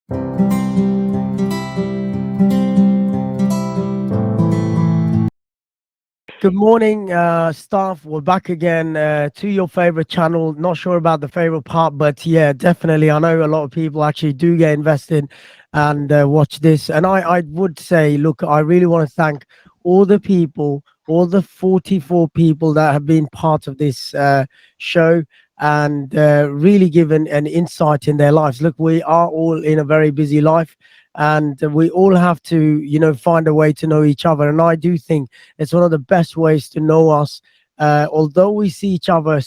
Good morning, staff. We're back again to your favorite channel. Not sure about the favorite part, but yeah, definitely. I know a lot of people actually do get invested and watch this. And I would say, look, I really want to thank all the people, all the 44 people that have been part of this show and really given an insight in their lives. Look, we are all in a very busy life and we all have to, find a way to know each other. And I do think it's one of the best ways to know us. Although we see each other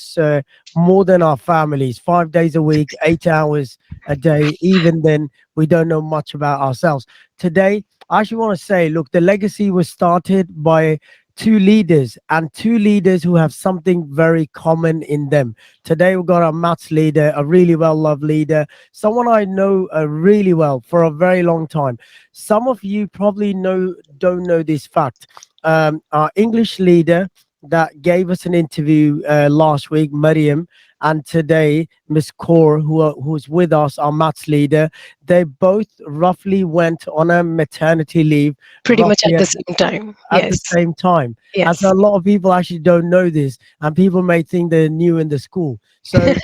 more than our families, 5 days a week, 8 hours a day, even then, we don't know much about ourselves. Today, I actually want to say, look, the legacy was started by two leaders and two leaders who have something very common in them. Today, we've got our maths leader, a really well loved leader, someone I know really well for a very long time. Some of you probably don't know this fact. Our English leader that gave us an interview last week, Mariam, and today Miss Kaur, who's with us, our maths leader, they both roughly went on a maternity leave, Pretty much roughly at the same time. at the Yes. same time. And so Yes. a lot of people actually don't know this, and people may think they're new in the school. So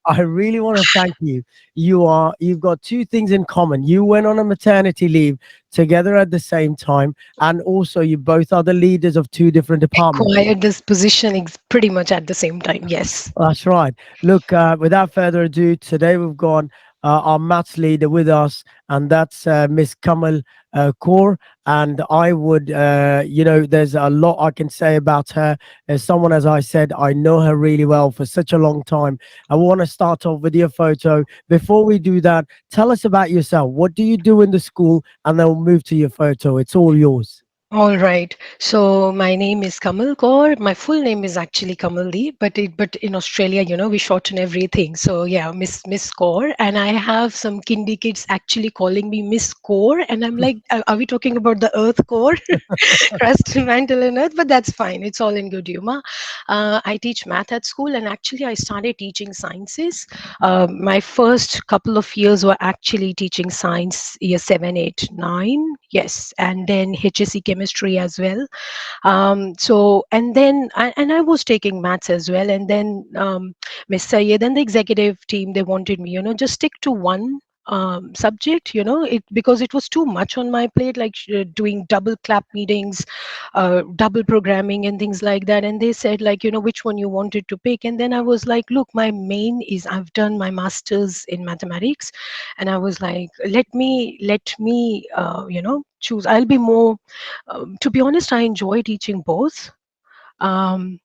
I really want to thank you. You've got two things in common. You went on a maternity leave together at the same time, and also you both are the leaders of two different departments. Acquired this position pretty much at the same time. Yes. That's right. Look, without further ado, today we've got our maths leader with us, and that's Miss Kamal Kaur. And I would, there's a lot I can say about her. As someone, as I said, I know her really well for such a long time. I want to start off with your photo. Before we do that, tell us about yourself. What do you do in the school? And then we'll move to your photo. It's all yours. All right. So my name is Kamal Kaur. My full name is actually Kamal Lee, but in Australia, we shorten everything. So yeah, Miss Kaur, and I have some kindy kids actually calling me Miss Kaur, and I'm like, are we talking about the Earth core, crust, mantle, and Earth? But that's fine. It's all in good humor. I teach math at school, and actually, I started teaching sciences. My first couple of years were actually teaching science, year 7, 8, 9. Yes, and then HSC chemistry as well. So and then and I was taking maths as well. And then Miss Sayed and the executive team, they wanted me, just stick to one subject, it because it was too much on my plate, like doing double clap meetings, double programming and things like that. And they said, like, which one you wanted to pick. And then I was like, look, my main is I've done my master's in mathematics, and I was like, let me choose. I'll be more, to be honest, I enjoy teaching both. um,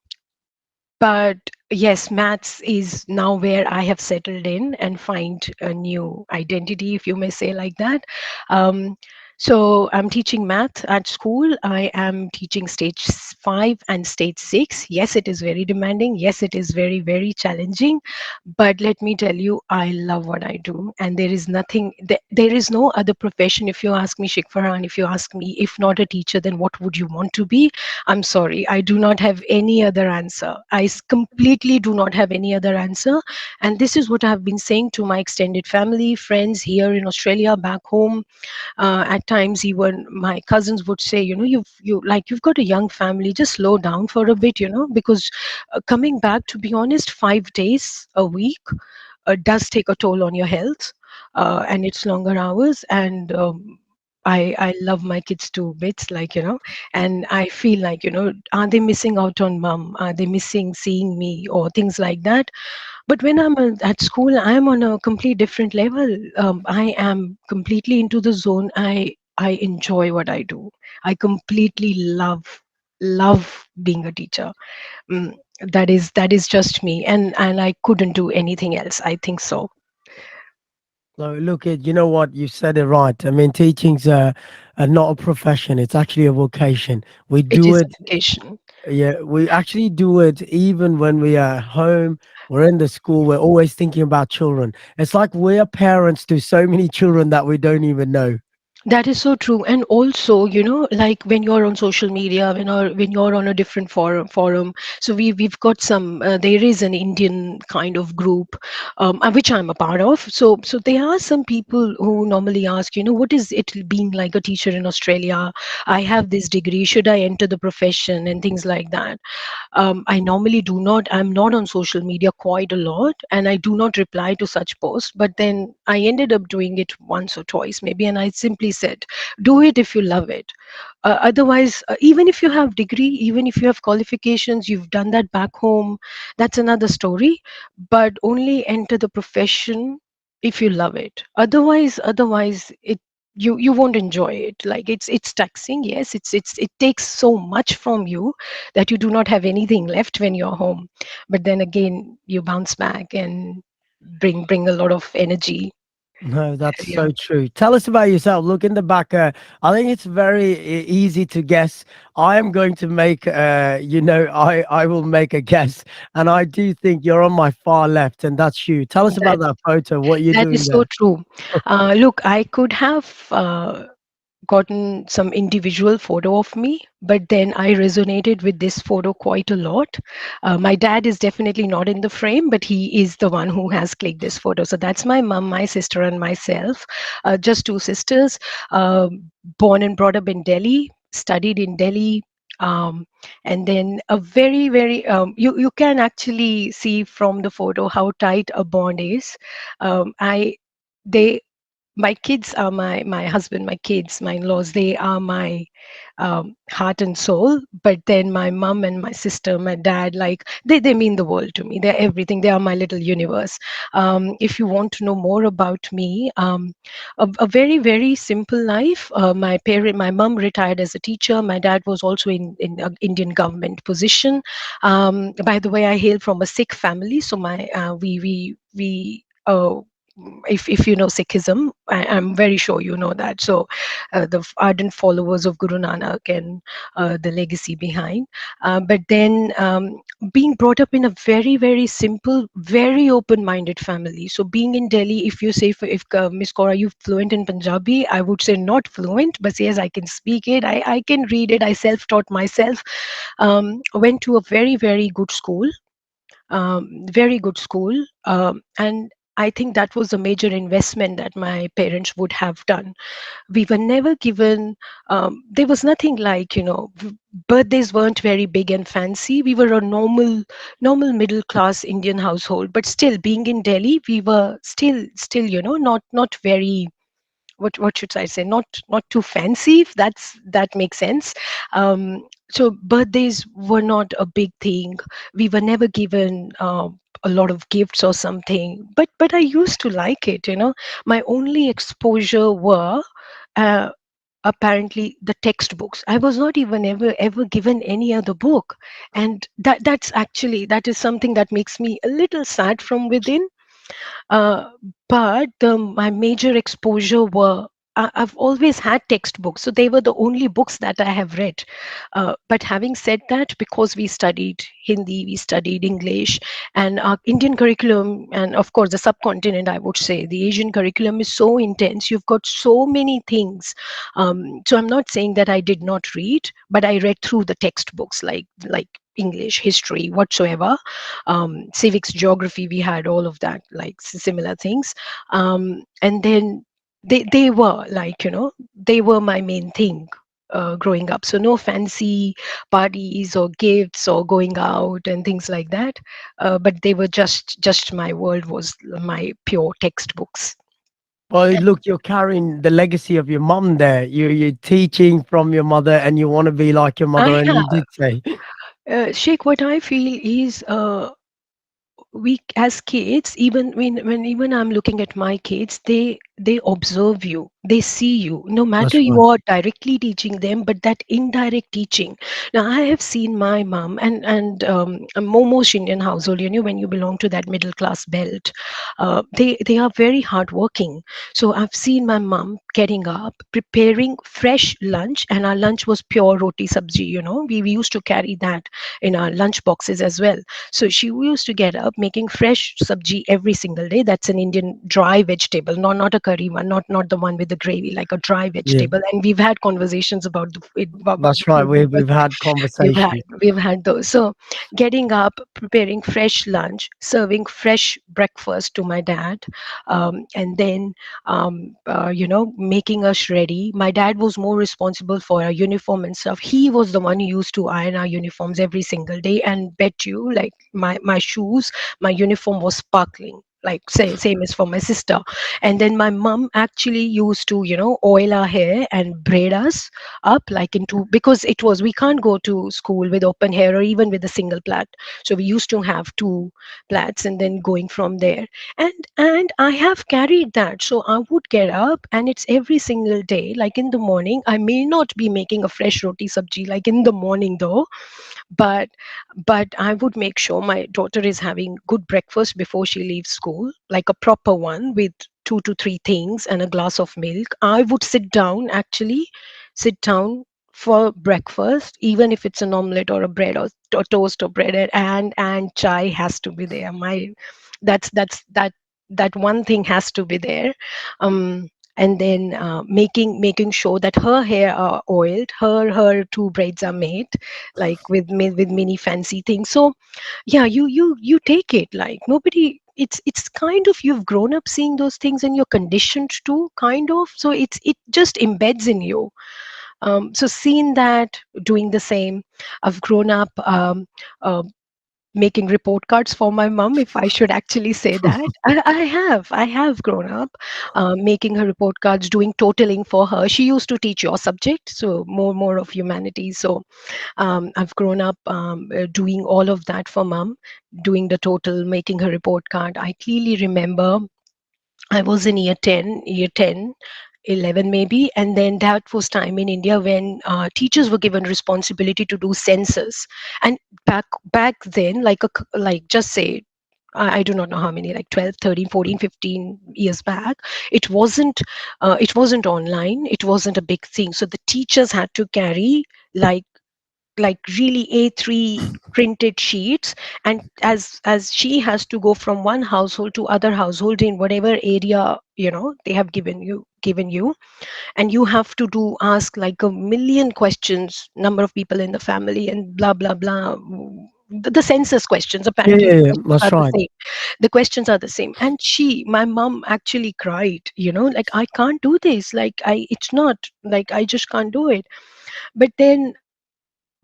but yes, maths is now where I have settled in and find a new identity, if you may say like that. um, so I'm teaching math at school. I am teaching stage 5 and stage 6. Yes, it is very demanding. Yes, it is very, very challenging. But let me tell you, I love what I do. And there is nothing, there is no other profession. If you ask me, Sheikh Farhan, if you ask me, if not a teacher, then what would you want to be? I'm sorry, I do not have any other answer. Completely do not have any other answer. And this is what I've been saying to my extended family, friends here in Australia, back home. At times, even my cousins would say, you've got a young family, just slow down for a bit, because coming back, to be honest, 5 days a week does take a toll on your health, and it's longer hours. And I love my kids to bits, like, and I feel like, are they missing out on mom? Are they missing seeing me or things like that? But when I'm at school, I'm on a complete different level. I am completely into the zone. I enjoy what I do. I completely love being a teacher. Mm, that is just me, and I couldn't do anything else. I think so. So look, you know what, you said it right. I mean, teaching's not a profession; it's actually a vocation. We It do is it. a vocation. Yeah, we actually do it even when we are at home. We're in the school. We're always thinking about children. It's like we're parents to so many children that we don't even know. That is so true. And also, like when you're on social media, when you're on a different forum. So we've got some. There is an Indian kind of group, which I'm a part of. So there are some people who normally ask, what is it being like a teacher in Australia? I have this degree. Should I enter the profession and things like that? I normally do not, I'm not on social media quite a lot, and I do not reply to such posts. But then I ended up doing it once or twice, maybe, and I simply said, do it if you love it. Otherwise, even if you have degree, even if you have qualifications, you've done that back home, that's another story. But only enter the profession if you love it. Otherwise, you won't enjoy it. Like it's taxing. Yes, it takes so much from you that you do not have anything left when you're home. But then again, you bounce back and bring a lot of energy. No, that's Yeah. so true. Tell us about yourself. Look in the back. I think it's very easy to guess. I am going to make, I will make a guess, and I do think you're on my far left, and that's you. Tell us that about that photo. What you're that doing is so there? true. Look, I could have gotten some individual photo of me, but then I resonated with this photo quite a lot. My dad is definitely not in the frame, but he is the one who has clicked this photo. So that's my mom, my sister, and myself, just two sisters, born and brought up in Delhi, studied in Delhi. Um, and then a very, very, you can actually see from the photo how tight a bond is. I they My kids are my husband, my kids, my in-laws, they are my heart and soul. But then my mom and my sister, my dad, like they mean the world to me. They're everything. They are my little universe. If you want to know more about me, a very, very simple life. My mom retired as a teacher. My dad was also in an Indian government position. By the way, I hail from a Sikh family, so my we if you know Sikhism, I'm very sure you know that. So, the ardent followers of Guru Nanak and the legacy behind. But then, being brought up in a very, very simple, very open-minded family. So, being in Delhi, if you say, if Miss Kaur, are you fluent in Punjabi? I would say not fluent, but yes, I can speak it. I can read it. I self-taught myself. Went to a very, very good school, very good school. And I think that was a major investment that my parents would have done. We were never given, there was nothing like, birthdays weren't very big and fancy. We were a normal middle class Indian household, but still being in Delhi, we were still, not very, what should I say? Not too fancy, if that makes sense. So birthdays were not a big thing. We were never given a lot of gifts or something. But I used to like it. My only exposure were. Uh, Apparently the textbooks. I was not even ever given any other book, and that is something that makes me a little sad from within. uh, but my major exposure were, I've always had textbooks, so they were the only books that I have read. But having said that, because we studied Hindi, we studied English, and our Indian curriculum, and of course the subcontinent, I would say, the Asian curriculum is so intense. You've got so many things. So I'm not saying that I did not read, but I read through the textbooks, like English, history, whatsoever, civics, geography. We had all of that, like similar things. And then they were like, they were my main thing. Growing up, so no fancy parties or gifts or going out and things like that, but they were just my world was my pure textbooks. Well, look, you're carrying the legacy of your mum there. You're teaching from your mother, and you want to be like your I mother, and you have, did say. Sheikh, what I feel is, we as kids, even when even I'm looking at my kids, they observe you, they see you, no matter That's you right. are directly teaching them, but that indirect teaching. Now I have seen my mom, and most Indian household, when you belong to that middle class belt, they are very hardworking. So I've seen my mom getting up, preparing fresh lunch, and our lunch was pure roti sabji. We used to carry that in our lunch boxes as well. So she used to get up making fresh sabji every single day. That's an Indian dry vegetable, not a curry one, not the one with the gravy, like a dry Yeah, vegetable. And we've had conversations about about the that's right. food We've because had we've had conversations. we've had those. So getting up, preparing fresh lunch, serving fresh breakfast to my dad, and then making us ready. My dad was more responsible for our uniform and stuff. He was the one who used to iron our uniforms every single day, and bet you, like my shoes, my uniform was sparkling, like same as for my sister. And then my mom actually used to, oil our hair and braid us up, like into, because it was, we can't go to school with open hair or even with a single plait. So we used to have two plaits and then going from there. And I have carried that. So I would get up, and it's every single day. Like in the morning, I may not be making a fresh roti sabji like in the morning though, but I would make sure my daughter is having good breakfast before she leaves school, like a proper one with two to three things and a glass of milk. I would sit down for breakfast, even if it's an omelette or a bread or toast or bread, and chai has to be there. That one thing has to be there. And then making sure that her hair are oiled, her two braids are made, like with many fancy things. So yeah, you take it like nobody. It's kind of, you've grown up seeing those things and you're conditioned to, kind of, so it just embeds in you. So seeing that, doing the same. I've grown up uh, making report cards for my mom, if I should actually say that. I have grown up making her report cards, doing totaling for her. She used to teach your subject, so more of humanities. So I've grown up doing all of that for mom, doing the total, making her report card. I clearly remember I was in year 10, 11 maybe, and then that was time in India when teachers were given responsibility to do census. And back then, like just say, I do not know how many, like 12, 13, 14, 15 years back, it wasn't online, it wasn't a big thing. So the teachers had to carry like really A3 printed sheets, and as she has to go from one household to other household in whatever area they have given you, and you have to do ask like a million questions, number of people in the family and blah blah blah. The census questions, Yeah, apparently yeah, the yeah. questions That's are the right. same. The questions are the same, and my mom actually cried, like, I can't do this, like, it's not like, I just can't do it. But then,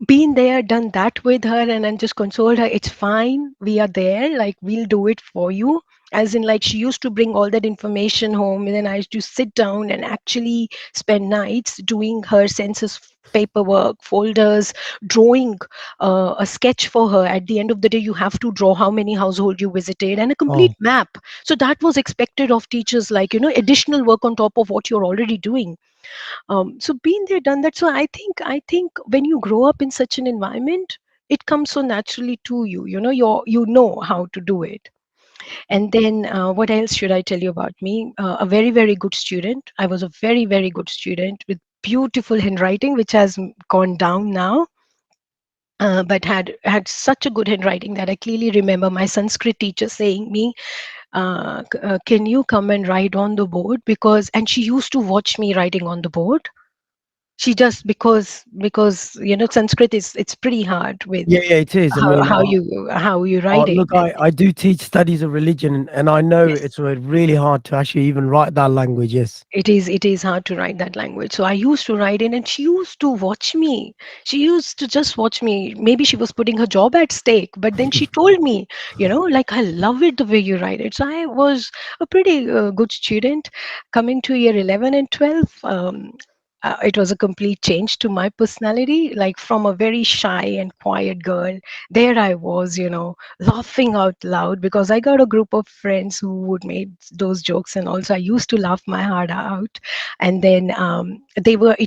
been there, done that with her, and then just consoled her. It's fine. We are there. Like, we'll do it for you. As in, like, she used to bring all that information home, and then I used to sit down and actually spend nights doing her census paperwork, folders, drawing a sketch for her. At the end of the day, you have to draw how many households you visited and a complete Oh, map. So that was expected of teachers, like, additional work on top of what you're already doing. So been there, done that. So I think when you grow up in such an environment, it comes so naturally to you. You know how to do it. And then what else should I tell you about me? A very very good student. I was a very very good student with beautiful handwriting, which has gone down now. But had such a good handwriting that I clearly remember my Sanskrit teacher saying me, "Can you come and write on the board?" Because, and she used to watch me writing on the board. She just, because Sanskrit is, it's pretty hard with yeah, yeah. It is. I how mean, how you how you write it. look, I do teach studies of religion, and I know Yes, it's really hard to actually even write that language. Yes. it is hard to write that language. So I used to write it, and she used to watch me. She used to just watch me. Maybe she was putting her job at stake, but then she told me, like, I love it the way you write it. So I was a pretty good student. Coming to year 11 and 12, it was a complete change to my personality. Like, from a very shy and quiet girl, there I was, laughing out loud, because I got a group of friends who would make those jokes, and also I used to laugh my heart out. And then they were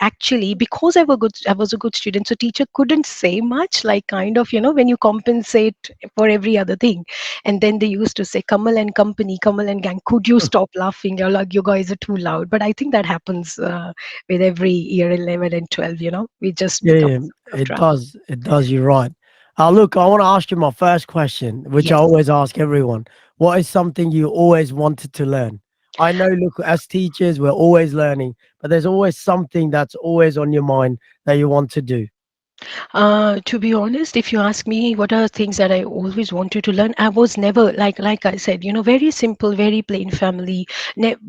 actually, because I was a good student, so teacher couldn't say much, like, kind of, when you compensate for every other thing. And then they used to say, Kamal and company, Kamal and gang, could you stop laughing? You're like, you guys are too loud. But I think that happens with every year 11 and 12. We just Yeah, become yeah. sort of It drama. does. It does. You're right. Look, I want to ask you my first question, which I Yes. always ask everyone. What is something you always wanted to learn? I know, look, as teachers, we're always learning, but there's always something that's always on your mind that you want to do. To be honest, if you ask me what are things that I always wanted to learn, I was never like I said, very simple, very plain family.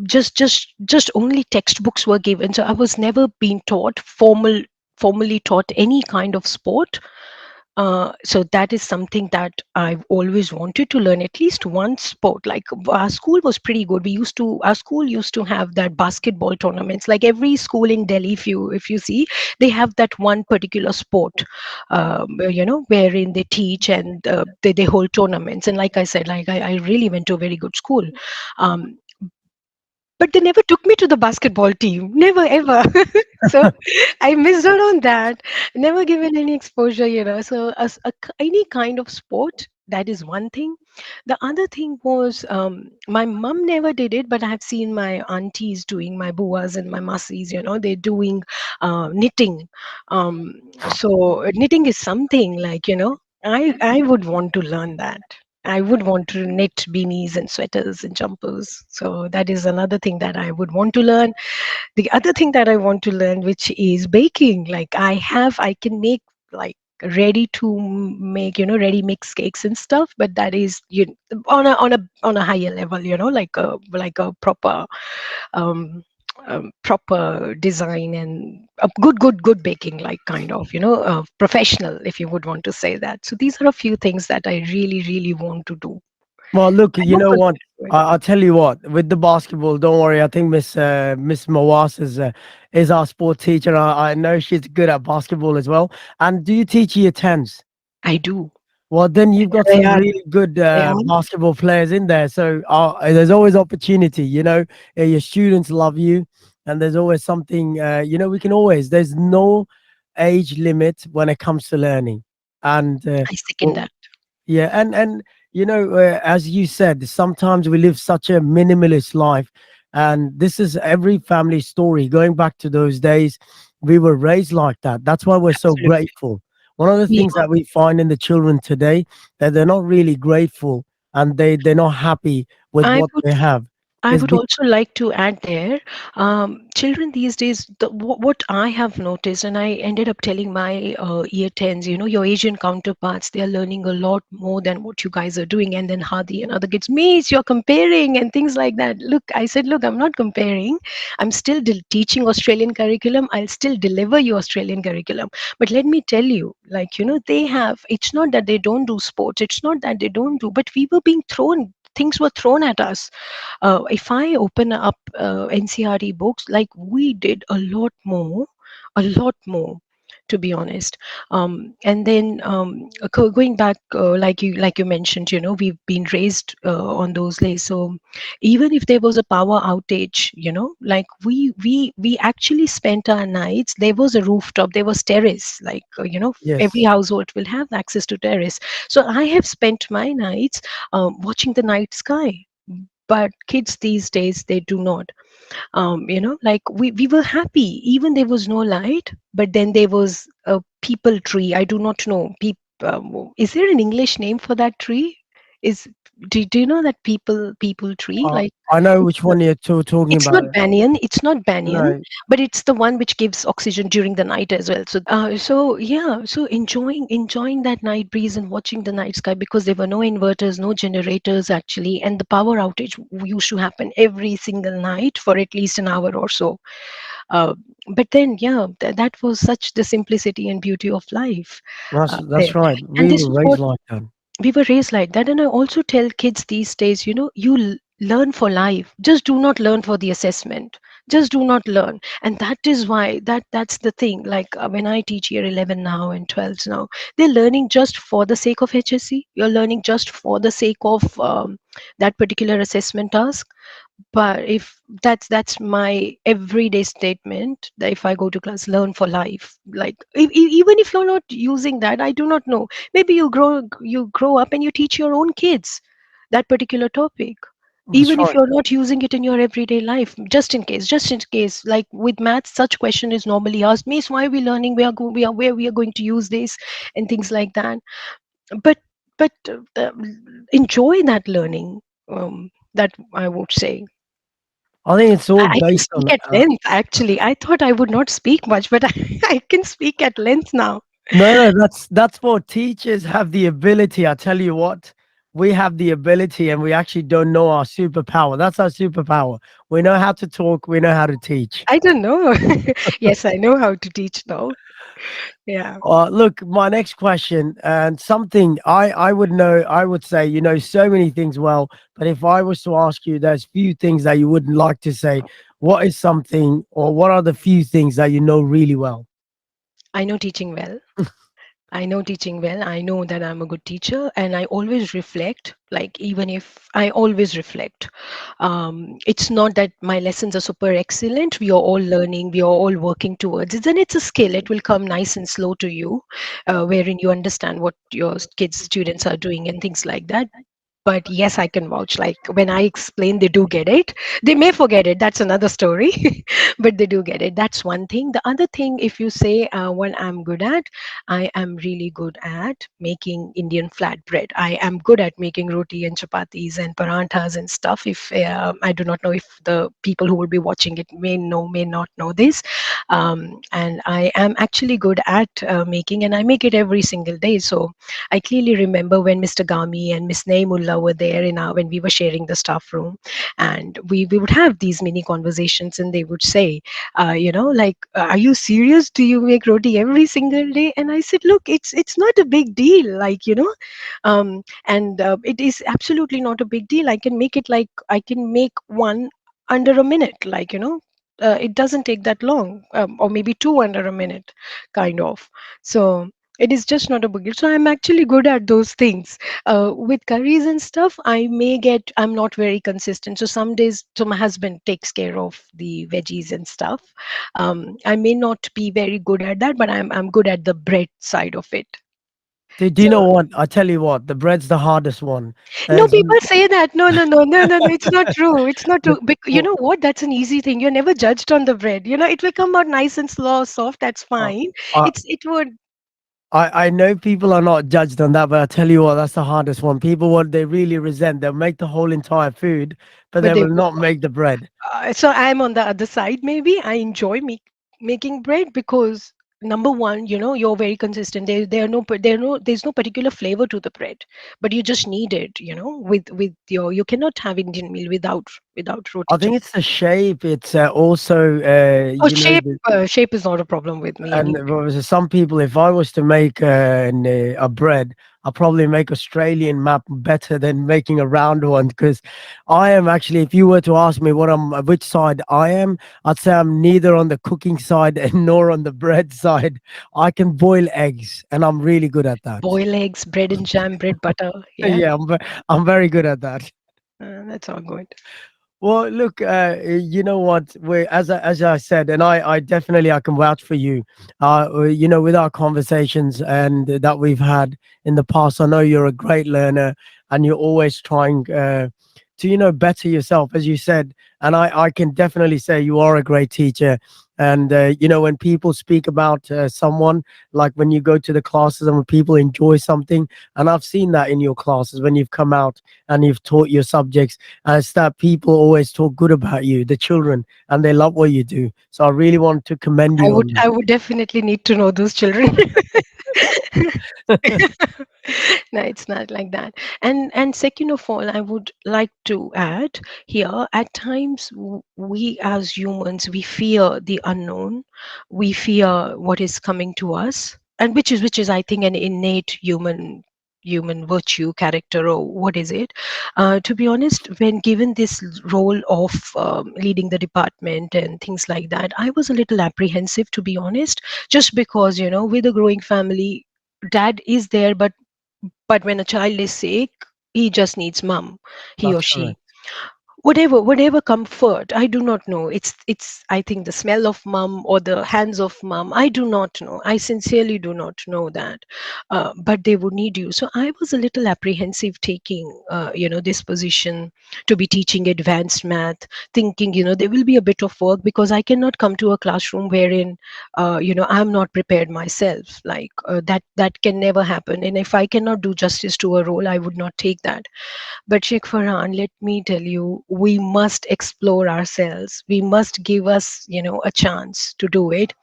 Just only textbooks were given, so I was never being taught formally taught any kind of sport. So that is something that I've always wanted to learn at least one sport. Like our school was pretty good. Our school used to have that basketball tournaments. Like every school in Delhi, if you see, they have that one particular sport, wherein they teach and they hold tournaments. And like I said, like I really went to a very good school. Um, but they never took me to the basketball team, never ever. So I missed out on that, never given any exposure. So any kind of sport, that is one thing. The other thing was, my mom never did it, but I've seen my aunties doing, my buas and my masis, they're doing knitting. So knitting is something like, I would want to learn that. I would want to knit beanies and sweaters and jumpers. So that is another thing that I would want to learn. The other thing that I want to learn, which is baking. Like I can make like ready to make, ready mix cakes and stuff, but that is on a higher level, like a proper design and a good baking, like kind of, professional, if you would want to say that. So these are a few things that I really really want to do. Well, look, I you don't know what? consider it. I'll tell you what. With the basketball, don't worry. I think Miss Mawas is our sport teacher. I know she's good at basketball as well. And do you teach year tens? I do. Well, then you've got They some are. really good They are. basketball players in there. So there's always opportunity. Your students love you, and there's always something. We can always. There's no age limit when it comes to learning, and I second well, that. yeah, and as you said, sometimes we live such a minimalist life, and this is every family story. Going back to those days, we were raised like that. That's why we're so Absolutely. grateful. One of the We things are. that we find in the children today that they're not really grateful and they're not happy with I what would they have. I Is would also like to add there, children these days, what I have noticed, and I ended up telling my year 10s, your Asian counterparts, they are learning a lot more than what you guys are doing. And then Hadi and other kids, Miss, you're comparing and things like that. Look, I said, look, I'm not comparing. I'm still teaching Australian curriculum. I'll still deliver you Australian curriculum. But let me tell you, like, it's not that they don't do sports, it's not that they don't do, but we were being thrown, things were thrown at us. If I open up NCRE books, like we did a lot more, to be honest. And then going back, like you mentioned, we've been raised on those days. So even if there was a power outage, like we actually spent our nights. There was a rooftop, there was terrace, like every yes, household will have access to terrace. So I have spent my nights watching the night sky, but kids these days, they do not. Like we were happy even there was no light, but then there was a people tree. I do not know, is there an English name for that tree? is do you know that people tree, like I know it's which one you're talking it's not about. banyan. It's not banyan, No, but it's the one which gives oxygen during the night as well. So yeah, so enjoying that night breeze and watching the night sky, because there were no inverters, no generators actually, and the power outage used to happen every single night for at least an hour or so. Uh, but then, yeah, that was such the simplicity and beauty of life there. that's right. And We this were is what raised like that. we were raised like that. And I also tell kids these days, learn for life, just do not learn for the assessment, just do not learn. And that is why that's the thing. Like when I teach year 11 now and 12s now, they're learning just for the sake of HSC, you're learning just for the sake of that particular assessment task. But if that's my everyday statement, that if I go to class, learn for life. Like even if you're not using that, I do not know, maybe you grow up and you teach your own kids that particular topic, That's even if right. you're not using it in your everyday life, just in case, like with maths, such question is normally asked, Miss, why are we learning, we are where we are going to use this, and things like that. But enjoy that learning, that I would say. I think it's all I can based speak on at length, actually. I thought I would not speak much, but I can speak at length now. no, no, that's what teachers have the ability. I tell you what, we have the ability and we actually don't know our superpower. That's our superpower. We know how to talk, we know how to teach. I don't know. Yes, I know how to teach now. Yeah. Look, my next question, and something I would know, I would say, you know, so many things well, but if I was to ask you, there's few things that you wouldn't like to say. What is something, or what are the few things that you know really well? I know teaching well. I know teaching well. I know that I'm a good teacher, and I always reflect. Like, even if I always reflect, it's not that my lessons are super excellent. We are all learning. We are all working towards it, and it's a skill. It will come nice and slow to you, wherein you understand what your kids, students are doing, and things like that. But yes, I can vouch. Like, when I explain, they do get it. They may forget it. That's another story, but they do get it. That's one thing. The other thing, if you say what I'm good at, I am really good at making Indian flatbread. I am good at making roti and chapatis and paranthas and stuff. If I do not know if the people who will be watching it may know, may not know this, and I am actually good at making, and I make it every single day. So I clearly remember when Mr. Gami and Miss Naimullah were there in our, when we were sharing the staff room, and we would have these mini conversations, and they would say, like, are you serious? Do you make roti every single day? And I said, look, it's not a big deal, like, and it is absolutely not a big deal. I can make it, like, I can make one under a minute, like, it doesn't take that long, or maybe two under a minute, kind of. So it is just not a big deal. So I'm actually good at those things. With curries and stuff, I'm not very consistent. So some days, so my husband takes care of the veggies and stuff. I may not be very good at that, but I'm good at the bread side of it. Do you So know what? I tell you what, the bread's the hardest one. no, There's people say that. No, no, no, no, no, no. It's not true. It's not true. You well, know what? That's an easy thing. You're never judged on the bread. It will come out nice and slow, soft. That's uh, fine. I It would, I know people are not judged on that, but I tell you what, that's the hardest one. People, what they really resent, they'll make the whole entire food, but but they they will would. not make the bread. So I'm on the other side. Maybe I enjoy making bread because number one, you're very consistent. There's no particular flavor to the bread, but you just need it. With you cannot have Indian meal without I roti think chapati. it's the shape. It's also, Oh, you know, shape is not a problem with me and anyway. there was some people, if I was to make a bread, I'll probably make Australian map better than making a round one because I am actually, if you were to ask me which side I am, I'd say I'm neither on the cooking side and nor on the bread side. I can boil eggs and I'm really good at that. Boil eggs, bread and jam, bread butter. Yeah, Yeah, I'm very good at that. that's all good. Well, look, you know what? As I said, and I definitely I can vouch for you. You know, with our conversations and that we've had in the past, I know you're a great learner, and you're always trying to better yourself, as you said. And I can definitely say you are a great teacher. And you know, when people speak about someone, like when you go to the classes and when people enjoy something, and I've seen that in your classes when you've come out and you've taught your subjects as that people always talk good about you, the children, and they love what you do. So I really want to commend I you would on I would definitely need to know those children. that. No, it's not like that. And second of all, I would like to add here, at times we as humans, we fear the unknown. We fear what is coming to us, and which is I think an innate human virtue, character, or what is it. To be honest, when given this role of leading the department and things like that, I was a little apprehensive, to be honest, just because, with a growing family, dad is there, but when a child is sick, he just needs mom, he or That's she. correct. Whatever comfort, I do not know. It's I think the smell of mom or the hands of mom, I do not know. I sincerely do not know that. But they would need you. So I was a little apprehensive taking this position to be teaching advanced math, thinking, there will be a bit of work because I cannot come to a classroom wherein I'm not prepared myself. Like, that can never happen, and if I cannot do justice to a role, I would not take that. But Sheikh Farhan, let me tell you, we must explore ourselves. We must give us, a chance to do it.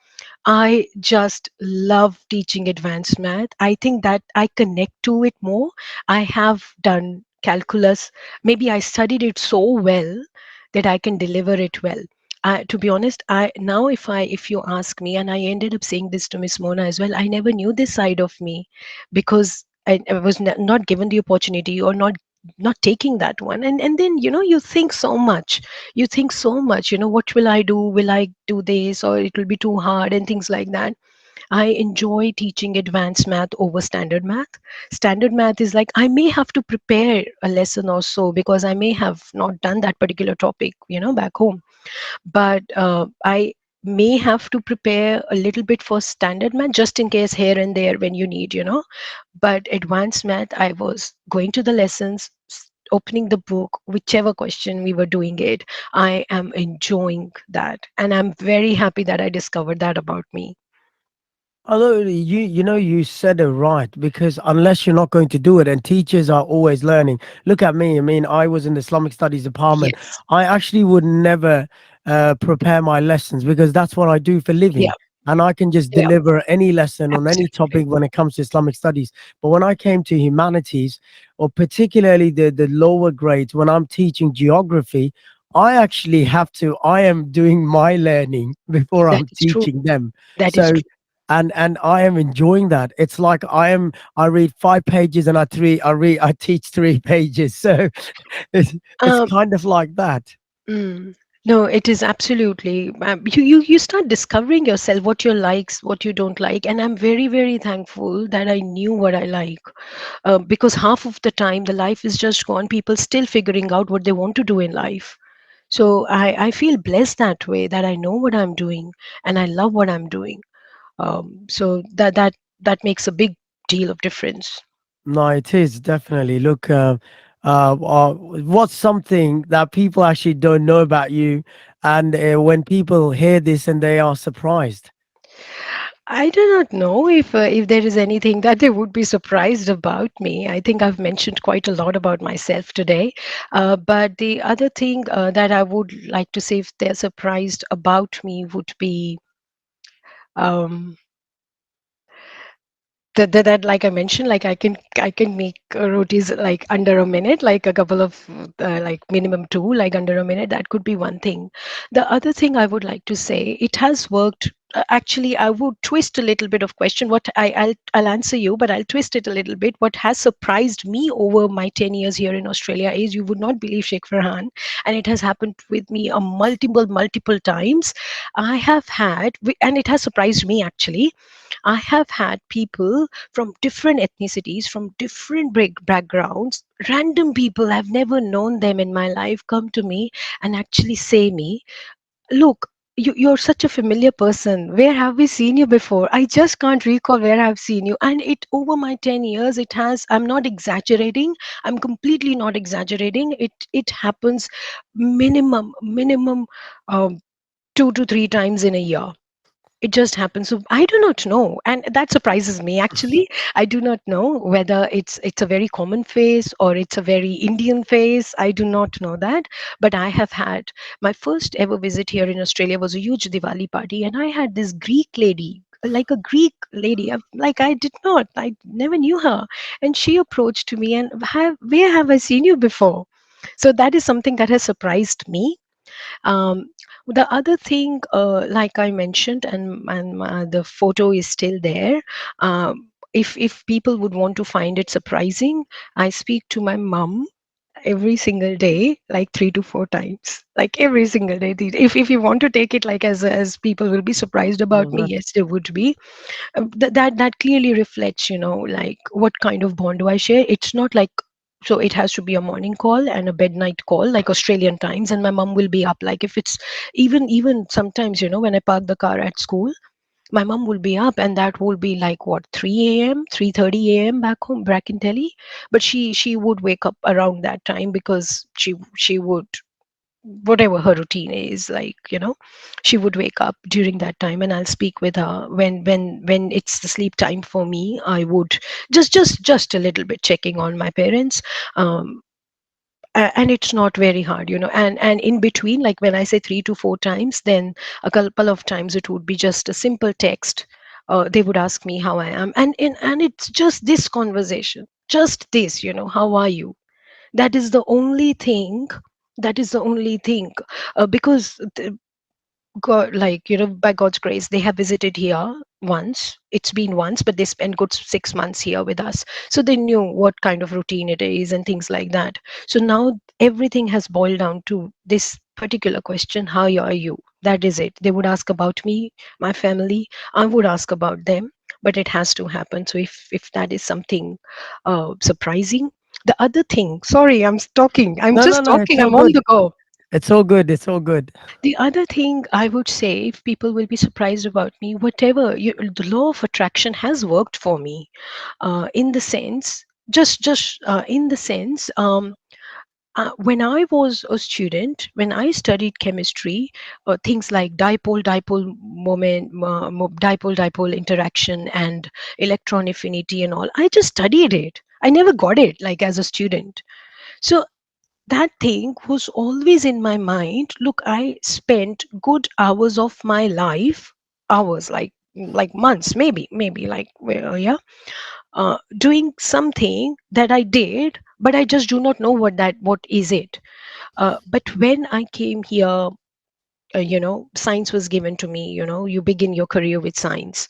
I just love teaching advanced math. I think that I connect to it more. I have done calculus. Maybe I studied it so well that I can deliver it well. To be honest, I now if you ask me, and I ended up saying this to Miss Mona as well, I never knew this side of me because I was not given the opportunity, or not taking that one. And then you think so much. You think so much. What will I do? Will I do this, or it will be too hard, and things like that. I enjoy teaching advanced math over standard math. Standard math is like I may have to prepare a lesson or so because I may have not done that particular topic, back home. But I may have to prepare a little bit for standard math just in case here and there when you need. But advanced math, I was going to the lessons, opening the book, whichever question we were doing it. I am enjoying that, and I'm very happy that I discovered that about me. Although you said it right, because unless you're not going to do it, and teachers are always learning. Look at me. I mean, I was in the Islamic studies department. Yes. I actually would never prepare my lessons because that's what I do for Yeah. living. And I can just Yeah. deliver any lesson on any Absolutely. topic when it comes to Islamic studies. But when I came to humanities, or particularly the lower grades, when I'm teaching geography, I actually have to. I am doing my learning before That I'm is true. teaching them. That is So true. and I am enjoying that. It's like I read 5 pages and I teach 3 pages. So it's Um, kind of like that. Mm. No, it is absolutely. You start discovering yourself, what your likes, what you don't like, and I'm very very thankful that I knew what I like, because half of the time the life is just gone. People still figuring out what they want to do in life. So I feel blessed that way, that I know what I'm doing and I love what I'm doing. So that makes a big deal of difference. No, it is definitely. Look, what's something that people actually don't know about you, and when people hear this and they are surprised. I do not know if there is anything that they would be surprised about me. I think I've mentioned quite a lot about myself today. But the other thing that I would like to say, if they're surprised about me, would be um, that like I mentioned, like I can make rotis like under a minute, like a couple of like minimum two, like under a minute. That could be one thing. The other thing I would like to say, it has worked. Actually, I would twist a little bit of question. I'll answer you, but I'll twist it a little bit. What has surprised me over my 10 years here in Australia is, you would not believe, Sheikh Farhan, and it has happened with me a multiple times. I have had, and it has surprised me actually. I have had people from different ethnicities, from different backgrounds, random people, I've never known them in my life, come to me and actually say me, look, you're such a familiar person. Where have we seen you before? I just can't recall where I've seen you. And it over my 10 years, it has, I'm not exaggerating. I'm completely not exaggerating. It happens minimum um, 2 to 3 times in a year. It just happens. So I do not know, and that surprises me actually. I do not know whether it's a very common face or it's a very Indian face. I do not know that. But I have had my first ever visit here in Australia was a huge Diwali party, and I had this Greek lady, like a Greek lady. Like I never knew her, and she approached to me and, where have I seen you before? So that is something that has surprised me. The other thing, like I mentioned, and the photo is still there. If people would want to find it surprising, I speak to my mum every single day, like 3 to 4 times, like every single day. If you want to take it like as people will be surprised about Well, me, that's yes, there would be. That clearly reflects, like what kind of bond do I share. It's not like, so it has to be a morning call and a bed night call, like Australian times, and my mom will be up. Like if it's even sometimes, when I park the car at school, my mom will be up, and that will be like what, 3 a.m., 3:30 a.m. back home, back in Delhi. But she would wake up around that time because she would, whatever her routine is, like, she would wake up during that time, and I'll speak with her when it's the sleep time for me. I would just a little bit checking on my parents. um and it's not very hard, and in between, like when I say 3 to 4 times, then a couple of times it would be just a simple text. They would ask me how I am, and it's just this conversation, just this, how are you? That is the only thing. That is the only thing. Because God, like, by God's grace, they have visited here once. It's been once, but they spent good 6 months here with us. So they knew what kind of routine it is and things like that. So now everything has boiled down to this particular question: how are you? That is it. They would ask about me, my family. I would ask about them, but it has to happen. So if that is something surprising. The other thing, sorry, I'm talking. I'm No, no, just no. It's talking. all I'm on good. the go. It's all good. It's all good. The other thing I would say, if people will be surprised about me, whatever the law of attraction has worked for me, in the sense, just in the sense, when I was a student, when I studied chemistry, things like dipole moment, dipole interaction, and electron affinity, and all, I just studied it. I never got it like as a student. So that thing was always in my mind. Look, I spent good hours of my life, hours, like months, maybe like, well, yeah, doing something that I did, but I just do not know what is it. But when I came here, science was given to me. You begin your career with science,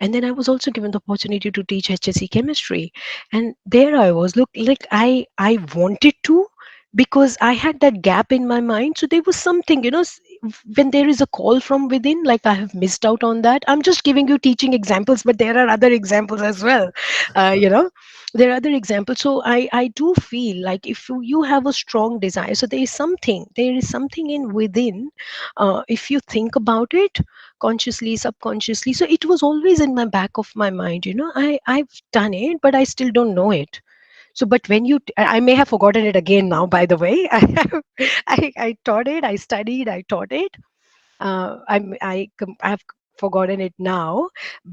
and then I was also given the opportunity to teach HSC chemistry, and there I was. Look, like I wanted to, because I had that gap in my mind. So there was something, when there is a call from within, like I have missed out on that. I'm just giving you teaching examples, but there are other examples as well. uh, you know there are other examples. So I do feel like if you have a strong desire, so there is something in within. If you think about it consciously, subconsciously, so it was always in my back of my mind. I've done it, but I still don't know it. So but when I may have forgotten it again now, by the way. I taught it, I studied, I taught it. I've forgotten it now.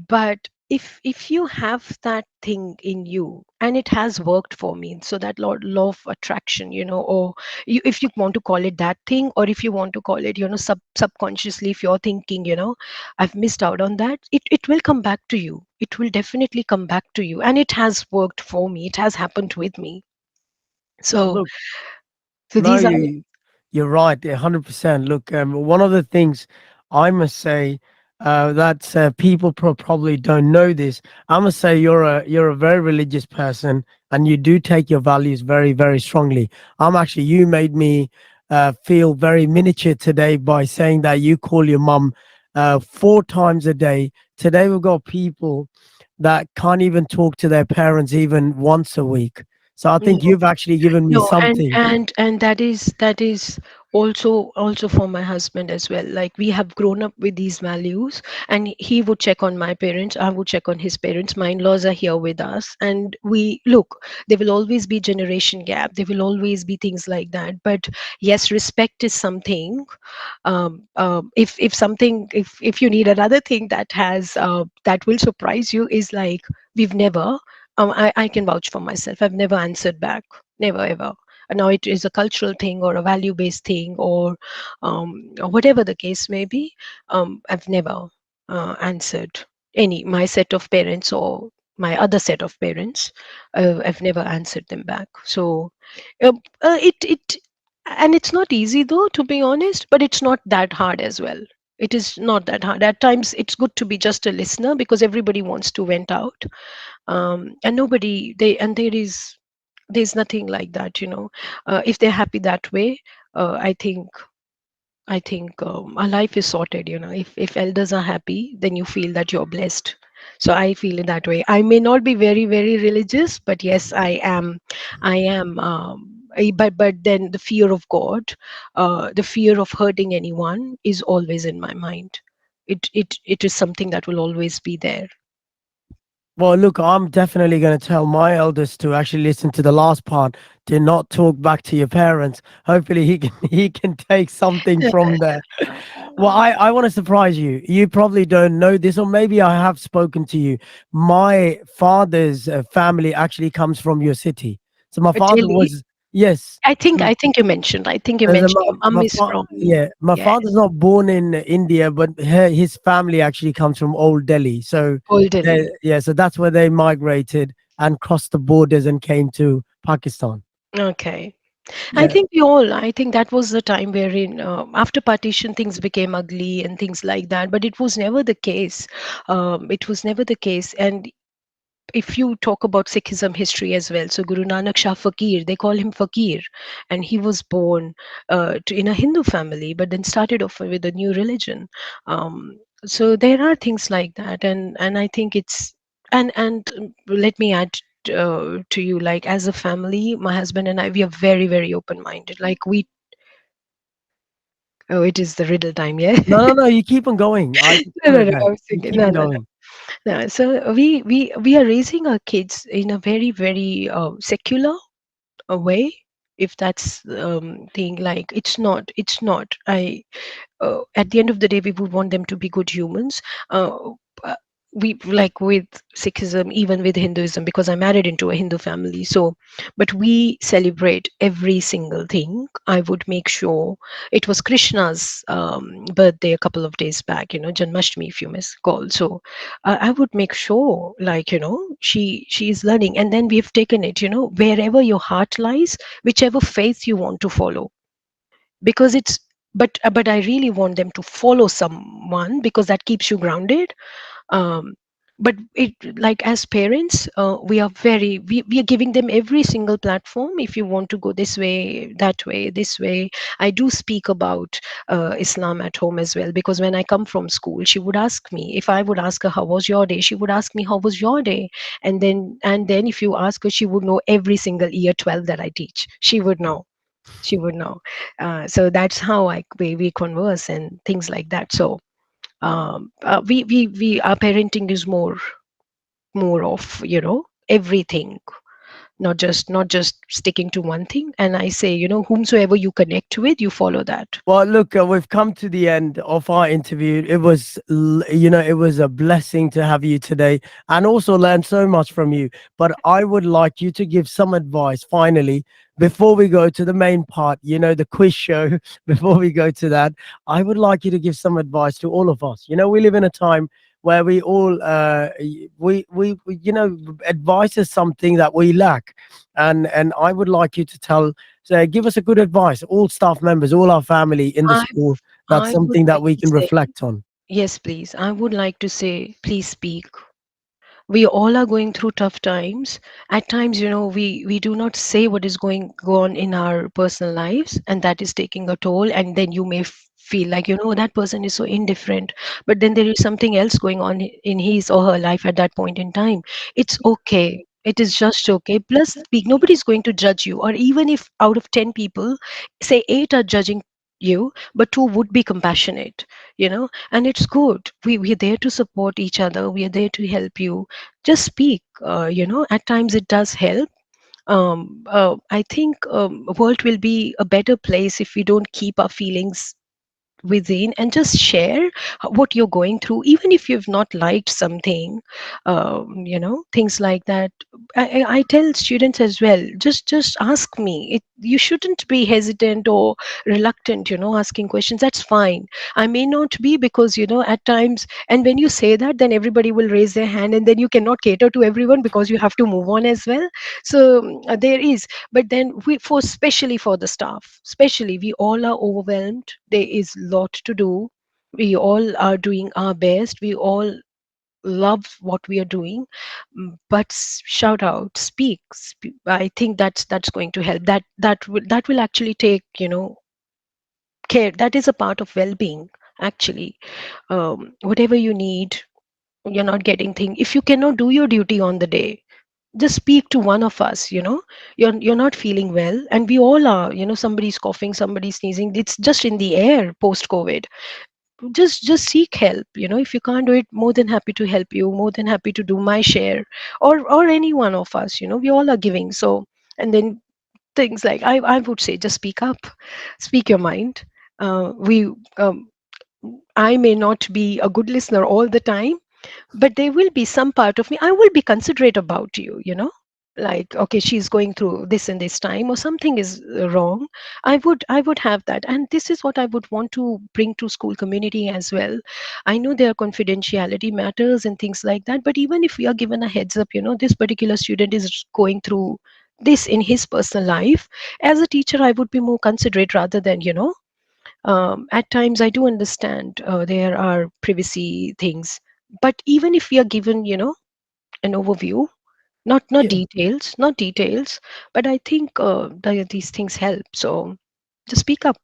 But if you have that thing in you, and it has worked for me, so that law of attraction, or if you want to call it that thing, or if you want to call it, subconsciously, if you're thinking, I've missed out on that, it will come back to you. It will definitely come back to you, and it has worked for me. It has happened with me. No, So look. so No, these are. you're right, 100%. Look, one of the things I must say that people probably don't know this. I must say you're a very religious person, and you do take your values very, very strongly. You made me feel very miniature today by saying that you call your mum 4 times a day. Today we've got people that can't even talk to their parents even once a week. So I think No, you've actually given me no, and something. and that is also for my husband as well. Like, we have grown up with these values, and he would check on my parents, I would check on his parents. My in-laws are here with us, and we look. There will always be generation gap. There will always be things like that. But yes, respect is something. If something, if you need another thing that will surprise you, is like, we've never. I can vouch for myself. I've never answered back. Never ever. And now it is a cultural thing, or a value based thing, or whatever the case may be. I've never answered any my set of parents, or my other set of parents. I've never answered them back. So it and it's not easy, though, to be honest, but it's not that hard as well. It is not that hard. At times it's good to be just a listener, because everybody wants to vent out. And nobody they and there's nothing like that. If they're happy that way, I think our life is sorted. If elders are happy, then you feel that you're blessed. So I feel in that way. I may not be very, very religious, but yes, I am. But then the fear of God, the fear of hurting anyone, is always in my mind. It is something that will always be there. Well, look, I'm definitely going to tell my eldest to actually listen to the last part, to not talk back to your parents. Hopefully, he can he can take something from there. Well, I want to surprise you. You probably don't know this, or maybe I have spoken to you. My father's family actually comes from your city. So my father Delhi. was, Yes. I think So I think you mentioned. I think you as a, mentioned your mum is from. yeah, my Yeah, father's not born in India, but his family actually comes from Old Delhi. So Old Delhi. yeah, so that's where they migrated and crossed the borders and came to Pakistan. Okay. I Yeah. think we all, I think that was the time wherein after partition things became ugly and things like that, but it was never the case. It was never the case. And if you talk about Sikhism history as well, so Guru Nanak Shah Fakir, they call him Fakir, and he was born in a Hindu family, but then started off with a new religion. So there are things like that, and I think it's and let me add to you, like as a family, my husband and I, we are very very open minded. Like we, oh, it is the riddle time, yeah. No, no, no. You keep on going. I just No, put no, it no. there. I was You thinking, keep no, on no, going. no. No, so we are raising our kids in a very very secular away, if that's thing, like it's not I at the end of the day we would want them to be good humans. Uh, we, like with Sikhism, even with Hinduism, because I married into a Hindu family, so but we celebrate every single thing. I would make sure it was Krishna's birthday a couple of days back, Janmashtami, if you miss call. So I would make sure, like, she is learning, and then we've taken it, wherever your heart lies, whichever faith you want to follow, because it's, but I really want them to follow someone, because that keeps you grounded. um, but it, like as parents, we are very, we are giving them every single platform. If you want to go this way, that way, this way, I do speak about Islam at home as well, because when I come from school, she would ask me, if I would ask her how was your day, she would ask me how was your day. And then if you ask her, she would know every single year 12 that I teach. She would know. So that's how we converse and things like that. So we our parenting is more of, everything, not just sticking to one thing. And I say, whomsoever you connect with, you follow that. Well, look, we've come to the end of our interview. It was, it was a blessing to have you today and also learn so much from you. But I would like you to give some advice finally before we go to the main part, the quiz show. Before we go to that, I would like you to give some advice to all of us. We live in a time where we all, advice is something that we lack. And I would like you to give us a good advice, all staff members, all our family in the I school. That's I would something that like we to can say, reflect on. yes, please. I would like to say, please speak. We all are going through tough times. At times, we do not say what is going on in our personal lives, and that is taking a toll. And then you may feel like, that person is so indifferent, but then there is something else going on in his or her life at that point in time. It's okay. It is just okay. Plus, speak. Nobody's going to judge you. Or even if out of 10 people, say 8 are judging you, but 2 would be compassionate, and it's good. We're there to support each other. We are there to help you. Just speak. At times it does help. I think world will be a better place if we don't keep our feelings within and just share what you're going through, even if you've not liked something. Things like that. I tell students as well, just ask me. You shouldn't be hesitant or reluctant, asking questions. That's fine. I may not be, because at times, and when you say that, then everybody will raise their hand, and then you cannot cater to everyone because you have to move on as well. So there is, but then for especially for the staff, especially, we all are overwhelmed. There is lot to do. We all are doing our best. We all love what we are doing. But shout out, speak. I think that's going to help. That will actually take, care. That is a part of well-being, actually. Whatever you need, you're not getting thing. If you cannot do your duty on the day, just speak to one of us. You're not feeling well, and we all are. Somebody's coughing, somebody's sneezing. It's just in the air post COVID. Just seek help. If you can't do it, more than happy to help you, more than happy to do my share, or any one of us. We all are giving. So, and then things like, I would say, just speak up, speak your mind. We I may not be a good listener all the time, but there will be some part of me, I will be considerate about you. like, okay, she's going through this and this time, or something is wrong, I would have that. And this is what I would want to bring to school community as well. I know there are confidentiality matters and things like that, but even if we are given a heads up, this particular student is going through this in his personal life, as a teacher I would be more considerate, rather than, at times I do understand there are privacy things, but even if we are given, an overview, not details, not details, but I think these things help. So just speak up.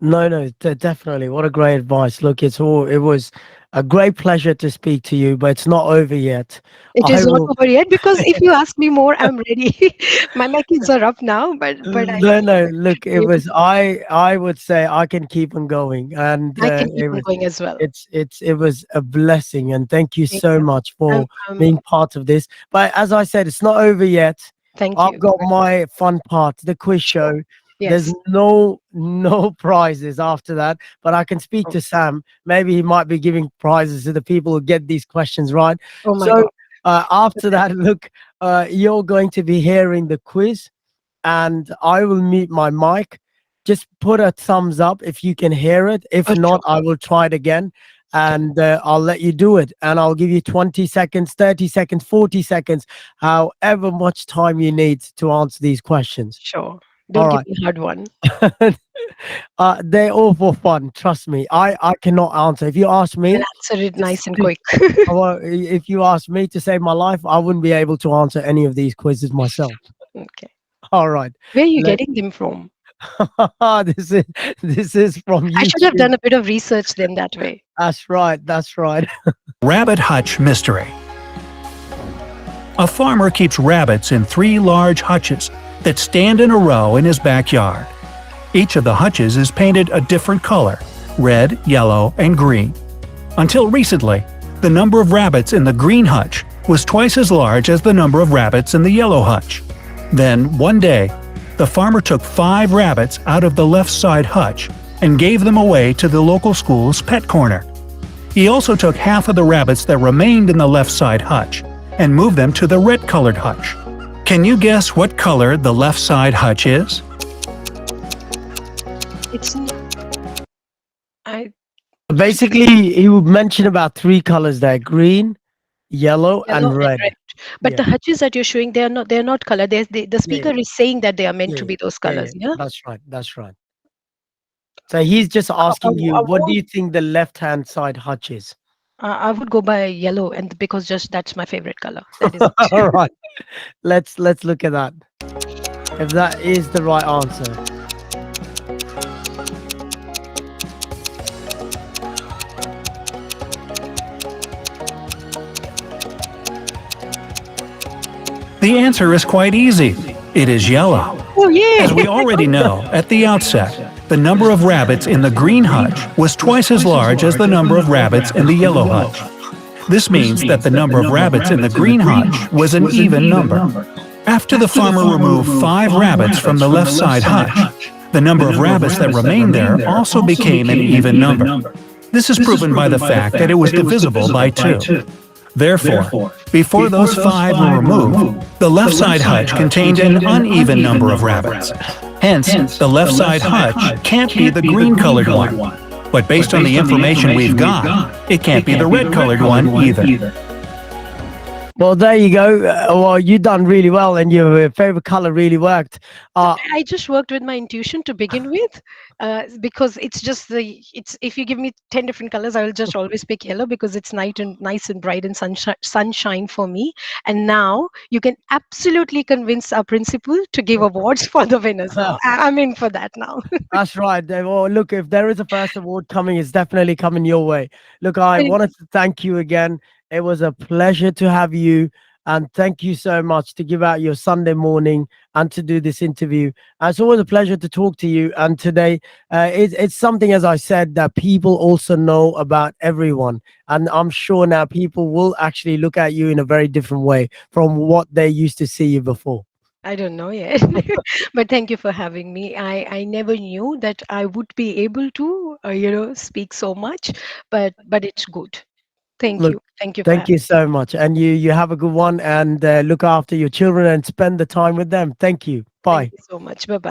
No, no, definitely. What a great advice. Look, it was a great pleasure to speak to you, but it's not over yet. It I is not will. over yet, because if you ask me more, I'm ready. My kids are up now, but I No, feel no. like we Look, should it be able was to. I would say I can keep on going, and I can keep on going as well. it was a blessing, and thank you Thank so you. much Um, for um, being part of this. But as I said, it's not over yet. thank I've you. got my fun part, the quiz Sure. show. There's Yes. no prizes after that, but I can speak Oh, to Sam. Maybe he might be giving prizes to the people who get these questions right. oh my So God. after Okay. that, look, you're going to be hearing the quiz, and I will mute my mic. Just put a thumbs up if you can hear it. If Oh, not, sure. I will try it again, Okay. and I'll let you do it. And I'll give you 20 seconds, 30 seconds, 40 seconds, however much time you need to answer these questions. Sure. All Don't give right. me a hard one. They're all for fun. Trust me. I cannot answer. If you ask Then me, answer it nice and to, quick. if you ask me to save my life, I wouldn't be able to answer any of these quizzes myself. Okay. All right. Where are you Let getting them from? this is this is from I should have YouTube. done a bit of research then that way. That's right. That's right. Rabbit Hutch Mystery. A farmer keeps rabbits in 3 large hutches that stand in a row in his backyard. Each of the hutches is painted a different color: red, yellow, and green. Until recently, the number of rabbits in the green hutch was twice as large as the number of rabbits in the yellow hutch. Then, one day, the farmer took 5 rabbits out of the left side hutch and gave them away to the local school's pet corner. He also took half of the rabbits that remained in the left side hutch and moved them to the red-colored hutch. Can you guess what color the left side hutch is? It's I Basically, he would mention about 3 colors there: green, yellow, yellow and and red. red. But Yeah. the hutches that you're showing, they are not color. The Yeah. speaker is saying that they are meant Yeah. to be those Yeah. colors. Yeah. Yeah. That's right. That's right. So he's just I, asking you, I what do won't. you think the left-hand side hutch is? I would go by yellow, and because just that's my favorite color. That is All it. right. Let's look at that. If that is the right answer. The answer is quite easy. It is yellow. Oh yeah. As we already know, at the outset, the number of rabbits in the green hutch was twice as large as the number of rabbits in the yellow hutch. This means that the number of rabbits in the green hutch was an even number. After the farmer removed 5 rabbits from the left side hutch, the number of rabbits that remained there also became an even number. This is proven by the fact that it was divisible by 2. Therefore, before those 5 were removed, the left side hutch contained an uneven number of rabbits. Hence, the left side hutch can't be the green-colored one. But based on the information we've got, it can't be the red-colored one either. Well, there you go. Well, you done really well, and your favorite color really worked. Uh, I just worked with my intuition to begin with, because it's if you give me 10 different colors, I will just always pick yellow because it's nice and bright and sunshine for me. And now you can absolutely convince our principal to give awards for the winners. Now I'm in for that now. that's right. Well, look, if there is a first award coming, it's definitely coming your way. Look, I Thank wanted to thank you again. It was a pleasure to have you. And thank you so much to give out your Sunday morning and to do this interview. And it's always a pleasure to talk to you. And today, it's something, as I said, that people also know about everyone. And I'm sure now people will actually look at you in a very different way from what they used to see you before. I don't know yet, but thank you for having me. I never knew that I would be able to speak so much, but it's good. Thank Look, you. Thank you for Thank having you so much. And you have a good one, and look after your children and spend the time with them. Thank you. Thank Bye. you so much. Bye bye.